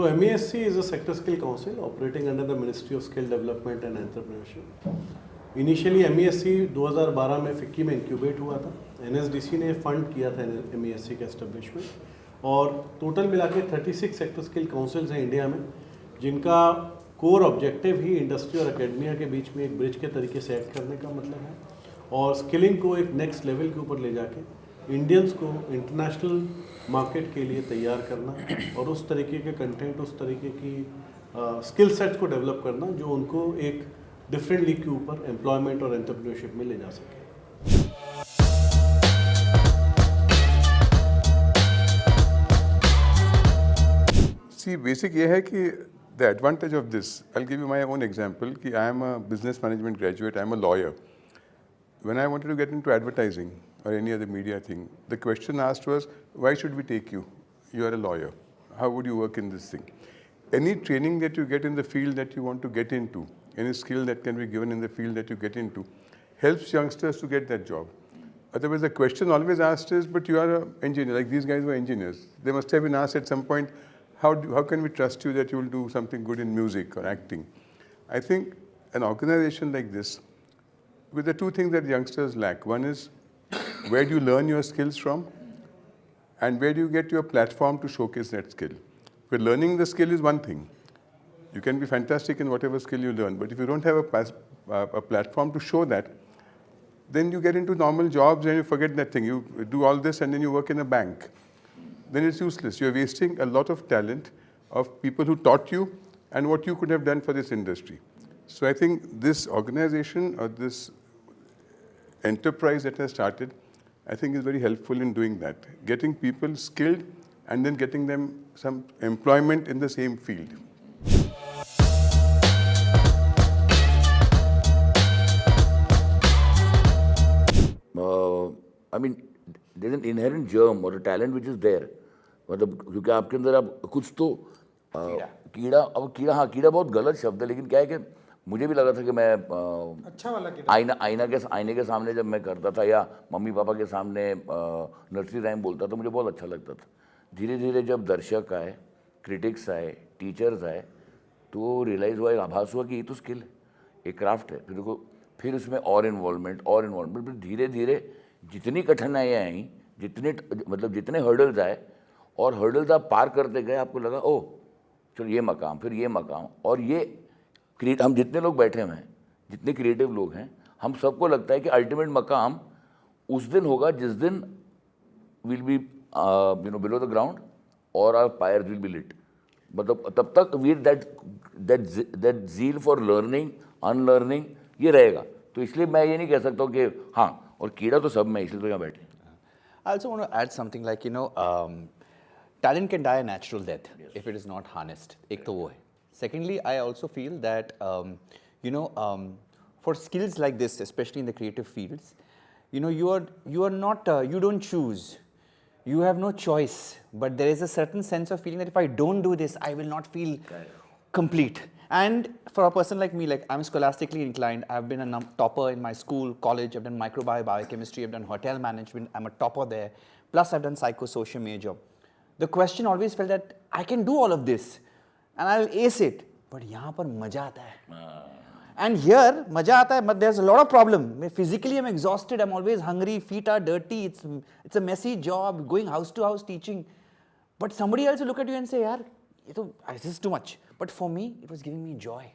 So MESC is a sector skill council operating under the Ministry of Skill Development and Entrepreneurship. Initially MESC 2012 में FICCI में incubate हुआ था. NSDC ने fund किया था MESC के एस्टेब्लिशमेंट और टोटल मिला के 36 सेक्टर स्किल काउंसिल्स हैं इंडिया में, जिनका कोर ऑब्जेक्टिव ही इंडस्ट्री और एकेडमिया के बीच में एक ब्रिज के तरीके से एक्ट करने का मतलब है और स्किलिंग को एक नेक्स्ट लेवल के ऊपर ले जाके इंडियंस को इंटरनेशनल मार्केट के लिए तैयार करना और उस तरीके के कंटेंट, उस तरीके की स्किल सेट्स को डेवलप करना जो उनको एक डिफरेंट लीग के ऊपर एम्प्लॉयमेंट और एंटरप्रेन्योरशिप में ले जा सके. See, basic ये है कि the advantage of this, I'll give you my own example कि I am a business management graduate, I am a lawyer. When I wanted to get into advertising or any other media thing, the question asked was, why should we take you? You are a lawyer. How would you work in this thing? Any training that you get in the field that you want to get into, any skill that can be given in the field that you get into, helps youngsters to get that job. Otherwise, the question always asked is, but you are an engineer, like these guys were engineers. They must have been asked at some point, how can we trust you that you will do something good in music or acting? I think an organization like this, with the two things that youngsters lack, one is where do you learn your skills from and where do you get your platform to showcase that skill? Because learning the skill is one thing. You can be fantastic in whatever skill you learn, but if you don't have a platform to show that, then you get into normal jobs and you forget that thing. You do all this and then you work in a bank. Then it's useless. You're wasting a lot of talent of people who taught you and what you could have done for this industry. So I think this organization or this enterprise that has started, I think is very helpful in doing that. Getting people skilled and then getting them some employment in the same field. I mean, there's an inherent germ or a talent which is there. मतलब क्योंकि आपके अंदर आप कुछ तो कीड़ा, अब कीड़ा, हाँ कीड़ा बहुत गलत शब्द है, लेकिन क्या है कि मुझे भी लगा था कि मैं अच्छा वाला कीड़ा, आईने के सामने जब मैं करता था या मम्मी पापा के सामने नर्सरी राइम बोलता था, मुझे बहुत अच्छा लगता था. धीरे धीरे जब दर्शक आए, क्रिटिक्स आए, टीचर्स आए, तो रियलाइज़ हुआ, एक आभास हुआ कि ये तो स्किल है, एक क्राफ्ट है. फिर उसमें और इन्वॉल्वमेंट, फिर धीरे धीरे जितनी कठिनाइयाँ आई, जितने हर्डल्स आए और हर्डल्स आप पार करते गए, आपको लगा ओह चलो ये मकाम, फिर ये मकाम. और ये हम जितने लोग बैठे हुए हैं, जितने क्रिएटिव लोग हैं, हम सबको लगता है कि अल्टीमेट मकाम उस दिन होगा जिस दिन will be below the ground और our fires will be lit. मतलब तब तक we that zeal for learning, unlearning ये रहेगा. तो इसलिए मैं ये नहीं कह सकता हूँ कि हाँ, और कीड़ा तो सब में, इसलिए तो यहाँ बैठे. I also want to add something like, talent can die a natural death if it is not harnessed. एक तो वो है. Secondly, I also feel that, for skills like this, especially in the creative fields, you are not, you don't choose. You have no choice. But there is a certain sense of feeling that if I don't do this, I will not feel complete. And for a person like me, like I'm scholastically inclined, I've been a topper in my school, college, I've done microbiology, biochemistry, I've done hotel management, I'm a topper there. Plus I've done psychosocial major. The question always felt that I can do all of this and I'll ace it. But यहाँ पर मजा आता है. And here, मजा आता है, but there's a lot of problem. Physically I'm exhausted, I'm always hungry, feet are dirty, it's a messy job, going house to house teaching. But somebody else will look at you and say, yaar, this is too much. But for me, it was giving me joy.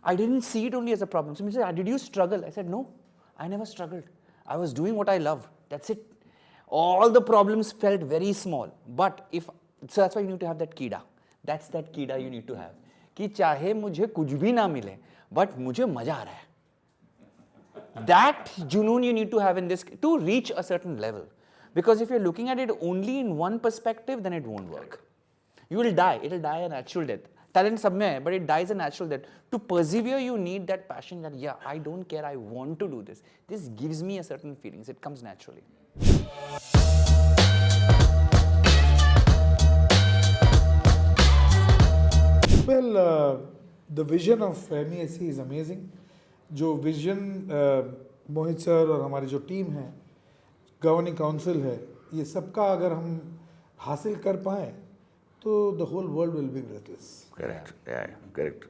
I didn't see it only as a problem. So he said, did you struggle? I said, no, I never struggled. I was doing what I love. That's it. All the problems felt very small. But so that's why you need to have that kida. That's that kida you need to have. कि चाहे मुझे कुछ भी ना मिले, but मुझे मजा आ रहा है. That junoon you need to have in this to reach a certain level. Because if you're looking at it only in one perspective, then it won't work. You will die. It will die a natural death. Talent सब में है, but it dies a natural death. To persevere, you need that passion that, yeah, I don't care, I want to do this. This gives me a certain feelings. It comes naturally. Well, the vision of MESC is amazing. जो vision मोहित sir और हमारी जो team है, governing council है, ये सबका अगर हम हासिल कर पाएँ तो the whole world will be breathless. Correct. Yeah, correct.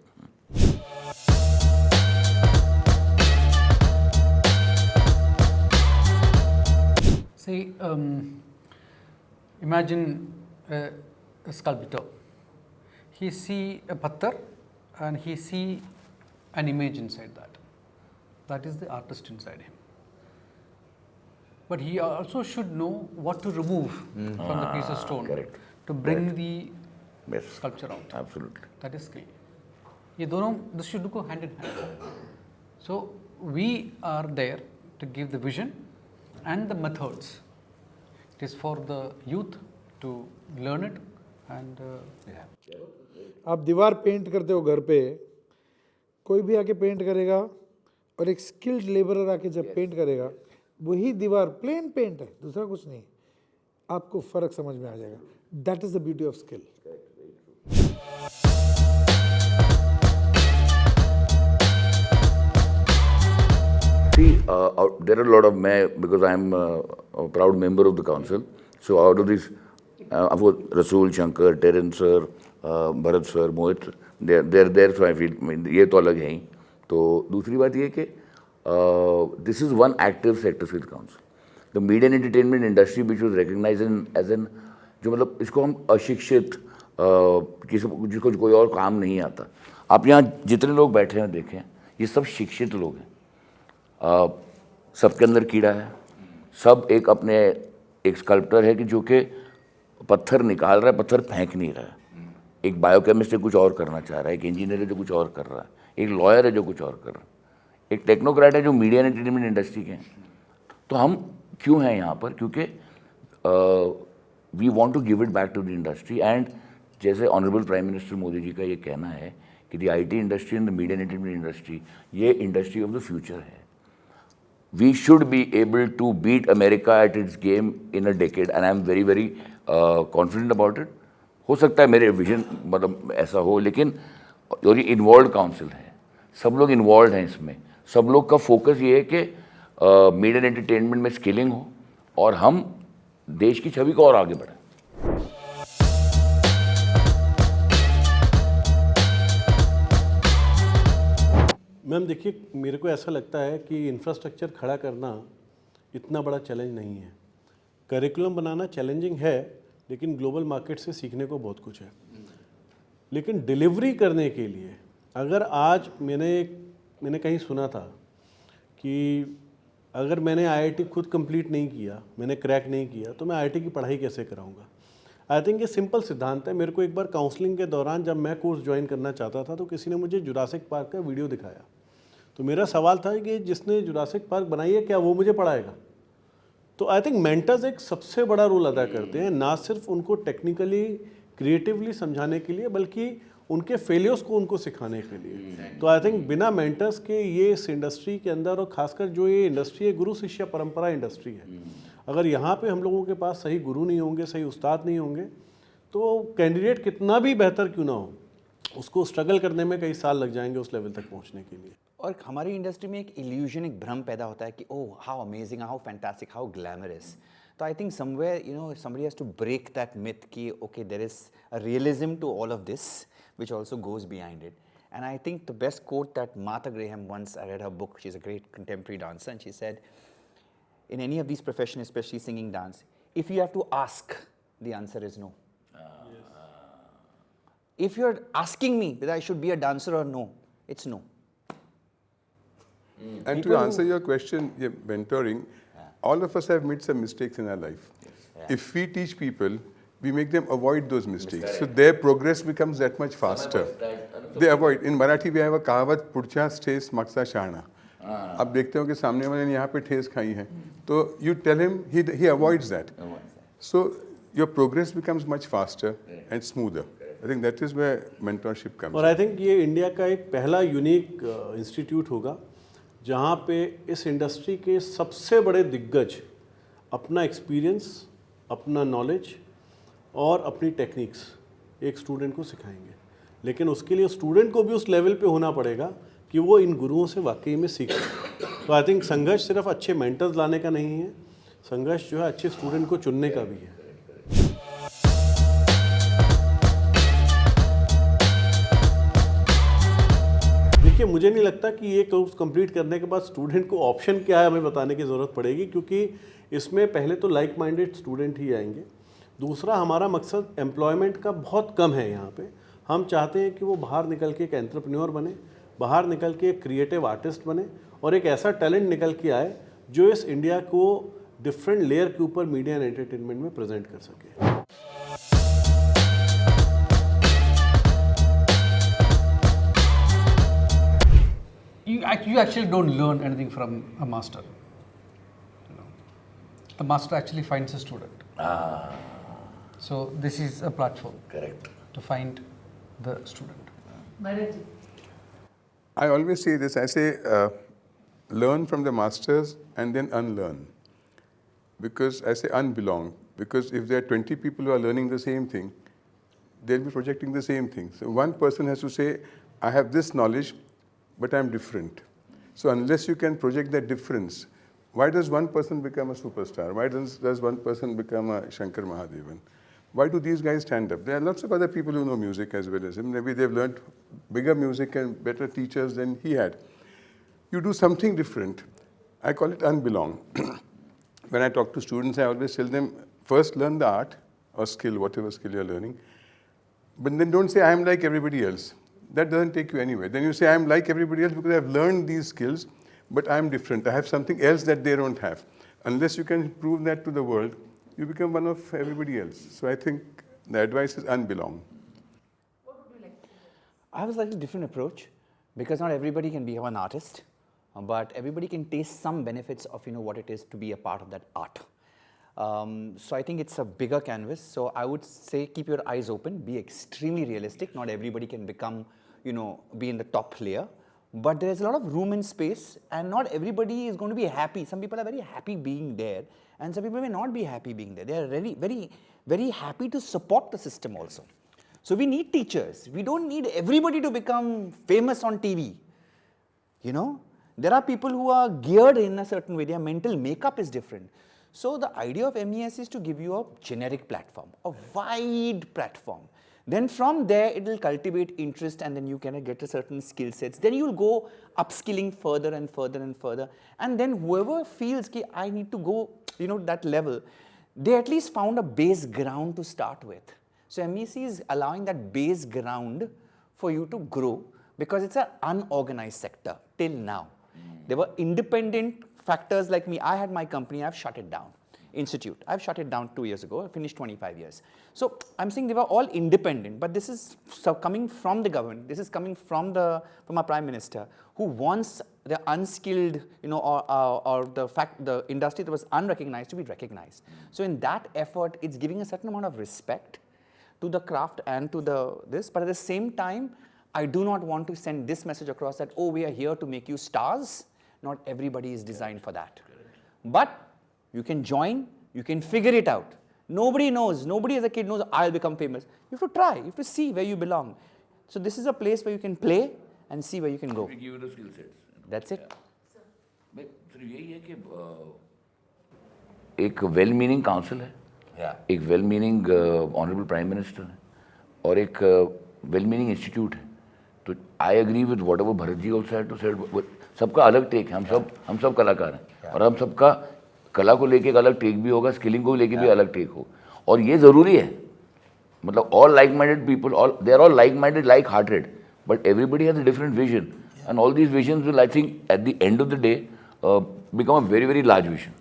See, imagine a sculptor. He see a patthar and he see an image inside that. That is the artist inside him. But he also should know what to remove from the piece of stone correct. to bring the Yes. sculpture out. Absolutely. That is skill. ये दोनों this should go hand in hand. So we are there to give the vision and the methods. It is for the youth to learn it and आप दीवार paint करते हो घर पे, कोई भी आके पेंट करेगा और एक स्किल्ड लेबरर आके जब पेंट करेगा, वही दीवार प्लेन पेंट है, दूसरा कुछ नहीं, आपको फर्क समझ में आ जाएगा. That is the beauty of skill. See, there are a lot of because I am a proud member of the council. So out of this, of course, Rasool, Shankar, Terence sir, Bharat sir, Mohit, they're there. So I feel ये तो अलग है ही. तो दूसरी बात ये कि this is one active sector skill council. The media and entertainment industry which was recognized as an जो मतलब इसको हम अशिक्षित जिसको कोई और काम नहीं आता. आप यहाँ जितने लोग बैठे हैं देखें, ये सब शिक्षित लोग हैं. सबके अंदर कीड़ा है. सब एक अपने एक स्कल्प्टर है कि जो कि पत्थर निकाल रहा है, पत्थर फेंक नहीं रहा है. एक बायोकेमिस्ट है कुछ और करना चाह रहा है, एक इंजीनियर है जो कुछ और कर रहा है, एक लॉयर है जो कुछ और कर रहा है, एक टेक्नोक्रेट है जो मीडिया एंड एंटरटेनमेंट इंडस्ट्री के हैं. तो हम क्यों हैं यहाँ पर? क्योंकि we want to give it back to the industry. And जैसे honourable prime minister Modi ji का ये कहना है कि the IT industry and the media and entertainment industry ये इंडस्ट्री ऑफ द फ्यूचर है. We should be able to beat America at its game in a decade, and I am very, very confident about it. हो सकता है मेरे vision मतलब ऐसा हो, लेकिन और ये इन्वॉल्व काउंसिल है, सब लोग इन्वॉल्व हैं इसमें. सब लोग का फोकस ये है कि मीडिया एंड एंटरटेनमेंट में स्किलिंग हो और हम देश की छवि को और आगे बढ़ाएं. मैम देखिए, मेरे को ऐसा लगता है कि इंफ्रास्ट्रक्चर खड़ा करना इतना बड़ा चैलेंज नहीं है. करिकुलम बनाना चैलेंजिंग है, लेकिन ग्लोबल मार्केट से सीखने को बहुत कुछ है. लेकिन डिलीवरी करने के लिए अगर आज मैंने कहीं सुना था कि अगर मैंने IIT खुद कंप्लीट नहीं किया, मैंने क्रैक नहीं किया, तो मैं IIT की पढ़ाई कैसे कराऊंगा. आई थिंक ये सिंपल सिद्धांत है. मेरे को एक बार काउंसलिंग के दौरान जब मैं कोर्स ज्वाइन करना चाहता था तो किसी ने मुझे जुरासिक पार्क का वीडियो दिखाया. तो मेरा सवाल था कि जिसने जुरासिक पार्क बनाई है क्या वो मुझे पढ़ाएगा. तो आई थिंक मेंटर्स एक सबसे बड़ा रोल अदा करते हैं, ना सिर्फ उनको टेक्निकली क्रिएटिवली समझाने के लिए बल्कि उनके फेलियर्स को उनको सिखाने के लिए. तो आई थिंक बिना मेंटर्स के ये इस इंडस्ट्री के अंदर, और खासकर जो ये इंडस्ट्री है गुरु शिष्य परंपरा इंडस्ट्री है, अगर यहाँ पे हम लोगों के पास सही गुरु नहीं होंगे, सही उस्ताद नहीं होंगे, तो कैंडिडेट कितना भी बेहतर क्यों ना हो, उसको स्ट्रगल करने में कई साल लग जाएंगे उस लेवल तक पहुँचने के लिए. और हमारी इंडस्ट्री में एक इल्यूजन, एक भ्रम पैदा होता है कि oh how amazing, how fantastic, how glamorous. तो I think somewhere somebody has to break that myth कि okay there is a realism to all of this which also goes behind it. And I think the best quote that Martha Graham once, I read her book, she's a great contemporary dancer, and she said in any of these professions, especially singing, dance, if you have to ask, the answer is no. If you're asking me whether I should be a dancer or no, it's no. And to answer your question, mentoring, all of us have made some mistakes in our life. If we teach people, we make them avoid those mistakes. So their progress becomes that much faster. They avoid. In Marathi, we have a kahavat, पुढच्या ठेस मागचा शहाणा. आप देखते हो कि सामने वाले ने यहाँ पे ठेस खाई है, तो you tell him, he avoids that. So your progress becomes much faster and smoother. I think that is where mentorship comes. और आई थिंक ये इंडिया का एक पहला यूनिक इंस्टीट्यूट होगा जहाँ पे इस इंडस्ट्री के सबसे बड़े दिग्गज अपना एक्सपीरियंस, अपना नॉलेज और अपनी टेक्निक्स एक स्टूडेंट को सिखाएंगे. लेकिन उसके लिए स्टूडेंट को भी उस लेवल पे होना पड़ेगा कि वो इन गुरुओं से वाकई में सीखे. तो आई थिंक संघर्ष सिर्फ अच्छे मेंटर्स लाने का नहीं है, संघर्ष जो है अच्छे स्टूडेंट को चुनने का भी है. देखिए मुझे नहीं लगता कि ये कोर्स कंप्लीट करने के बाद स्टूडेंट को ऑप्शन क्या है हमें बताने की ज़रूरत पड़ेगी, क्योंकि इसमें पहले तो लाइक माइंडेड स्टूडेंट ही आएंगे। दूसरा, हमारा मकसद एम्प्लॉयमेंट का बहुत कम है यहाँ पे। हम चाहते हैं कि वो बाहर निकल के एक एंटरप्रेन्योर बने, बाहर निकल के एक क्रिएटिव आर्टिस्ट बने और एक ऐसा टैलेंट निकल के आए जो इस इंडिया को डिफरेंट लेयर के ऊपर मीडिया एंड एंटरटेनमेंट में प्रेजेंट कर सके। You actually don't learn anything from a master. You know, the master actually finds a student. So this is a platform Correct. to find the student. I always say this, I say learn from the masters and then unlearn. Because I say unbelong, because if there are 20 people who are learning the same thing, they'll be projecting the same thing. So one person has to say, I have this knowledge, but I'm different. So unless you can project that difference, why does one person become a superstar? Why does one person become a Shankar Mahadevan? Why do these guys stand up? There are lots of other people who know music as well as him. Maybe they've learned bigger music and better teachers than he had. You do something different. I call it unbelong. When I talk to students, I always tell them, first learn the art or skill, whatever skill you're learning. But then don't say, I'm like everybody else. That doesn't take you anywhere. Then you say, I'm like everybody else because I've learned these skills, but I'm different. I have something else that they don't have. Unless you can prove that to the world, you become one of everybody else. So I think the advice is unbelong. I have a slightly different approach because not everybody can become an artist, but everybody can taste some benefits of what it is to be a part of that art. So I think it's a bigger canvas. So I would say keep your eyes open, be extremely realistic. Not everybody can become, be in the top layer, but there is a lot of room and space, and not everybody is going to be happy. Some people are very happy being there, and some people may not be happy being there. They are really very, very happy to support the system also. So we need teachers. We don't need everybody to become famous on TV. There are people who are geared in a certain way. Their mental makeup is different. So the idea of MES is to give you a generic platform, a wide platform. Then from there, it will cultivate interest, and then you can get a certain skill sets. Then you will go upskilling further and further and further. And then whoever feels that I need to go, that level, they at least found a base ground to start with. So MEC is allowing that base ground for you to grow because it's an unorganized sector till now. There were independent factors like me. I had my company, I've shut it down. Institute, I've shut it down 2 years ago, I finished 25 years. So I'm saying they were all independent, but this is coming from the government, this is coming from our Prime Minister, who wants the unskilled, or the industry that was unrecognized to be recognized. So in that effort, it's giving a certain amount of respect to the craft and to this, but at the same time, I do not want to send this message across that, we are here to make you stars. Not everybody is designed for that. But you can join, you can figure it out. Nobody knows, nobody as a kid knows I'll become famous. You have to try, you have to see where you belong. So this is a place where you can play and see where you can go. We give you the skill sets. That's it. भाई सिर्फ यही है कि एक well meaning council है, एक well meaning honourable prime minister है और एक वेल मीनिंग इंस्टीट्यूट है. तो I agree with whatever Bharat ji also had to said. सबका अलग टेक है, हम सब कलाकार हैं और हम सबका कला को लेके एक अलग टेक भी होगा, स्किलिंग को लेके भी अलग टेक हो. और ये ज़रूरी है. मतलब all like minded people, they are all like minded, like hearted, but everybody has a different vision, and all these visions will, I think, at the end of the day become a very very large vision.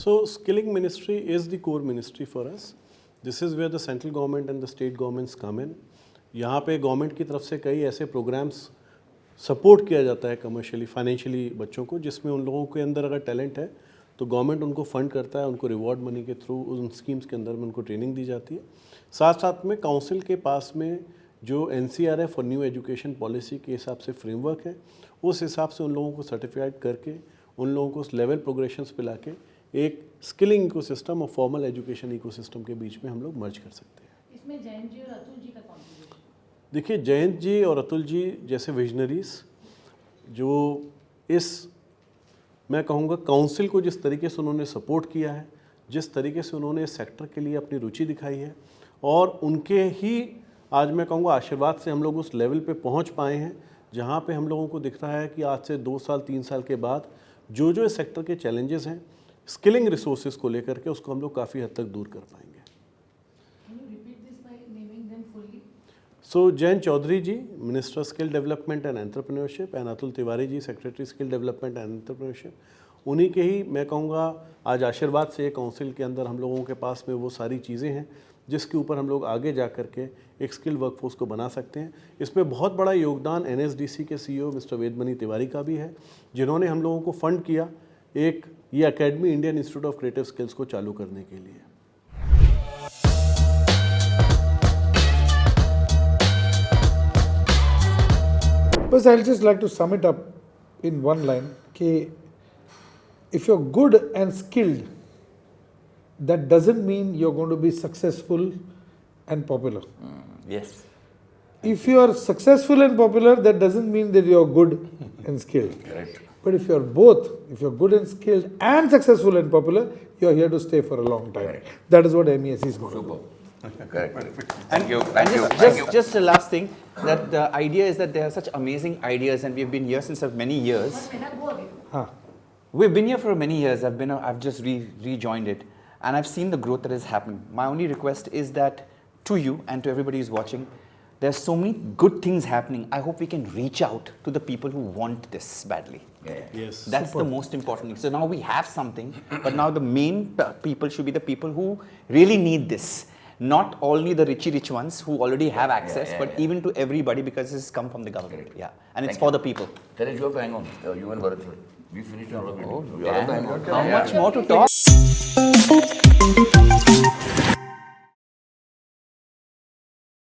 So skilling ministry is the core ministry for us. This is where the central government and the state governments come in. यहाँ पे government की तरफ से कई ऐसे programmes support किया जाता है कमर्शियली, फाइनेंशियली बच्चों को, जिसमें उन लोगों के अंदर अगर टैलेंट है तो गवर्नमेंट उनको फंड करता है, उनको रिवॉर्ड मनी के थ्रू उन स्कीम्स के अंदर में उनको ट्रेनिंग दी जाती है. साथ साथ में काउंसिल के पास में जो NCRF और न्यू एजुकेशन पॉलिसी के हिसाब से फ्रेमवर्क है, उस हिसाब से उन लोगों को सर्टिफाइड करके उन लोगों को उस लेवल प्रोग्रेशंस पे लाके एक स्किलिंग इकोसिस्टम और फॉर्मल एजुकेशन इकोसिस्टम के बीच में हम लोग मर्ज कर सकते हैं. इसमें जयंत जी और अतुल जी का कॉन्ट्रीब्यूशन. देखिए, जयंत जी और अतुल जी जैसे विजनरीज जो मैं कहूँगा काउंसिल को जिस तरीके से उन्होंने सपोर्ट किया है, जिस तरीके से उन्होंने इस सेक्टर के लिए अपनी रुचि दिखाई है, और उनके ही आज मैं कहूँगा आशीर्वाद से हम लोग उस लेवल पे पहुँच पाए हैं जहाँ पे हम लोगों को दिख रहा है कि आज से 2 साल 3 साल के बाद जो इस सेक्टर के चैलेंजेस हैं स्किलिंग रिसोर्सेज को लेकर के, उसको हम लोग काफ़ी हद तक दूर कर पाएंगे। Can you repeat this by naming them fully? So Jayant Chaudhary ji, minister skill development and entrepreneurship, and Atul Tiwari ji, secretary skill development and entrepreneurship, उन्हीं के ही मैं कहूँगा आज आशीर्वाद से काउंसिल के अंदर हम लोगों के पास में वो सारी चीज़ें हैं जिसके ऊपर हम लोग आगे जा कर के एक स्किल वर्कफोर्स को बना सकते हैं। इसमें बहुत बड़ा योगदान NSDC के CEO मिस्टर वेदमणि तिवारी का भी है, जिन्होंने हम लोगों को फंड किया एक ये academy Indian institute of creative skills को चालू करने के लिए। But I'll just like to sum it up in one line कि if you're good and skilled, that doesn't mean you're going to be successful and popular. Yes. If you are successful and popular, that doesn't mean that you're good and skilled. Correct. But if you're both, if you're good and skilled and successful and popular, you're here to stay for a long time. Correct. That is what MESC is going to do. Super. Correct. And, Thank you. and Thank you. just, Thank you. just a last thing, that the idea is that there are such amazing ideas, and we've been here since many years. But can I go again? Huh. We've been here for many years. I've just rejoined it, and I've seen the growth that is happening. My only request is that to you and to everybody who's watching, there's so many good things happening. I hope we can reach out to the people who want this badly. Yes. That's the most important thing. So now we have something, but now the main people should be the people who really need this. Not only the rich ones who already have access, but even to everybody, because this has come from the government. Yeah, and it's Thank for you. the people. Teresh, you have to hang on. You and Bharat, sir. We finished our meeting. You have to hang on. How much more to talk?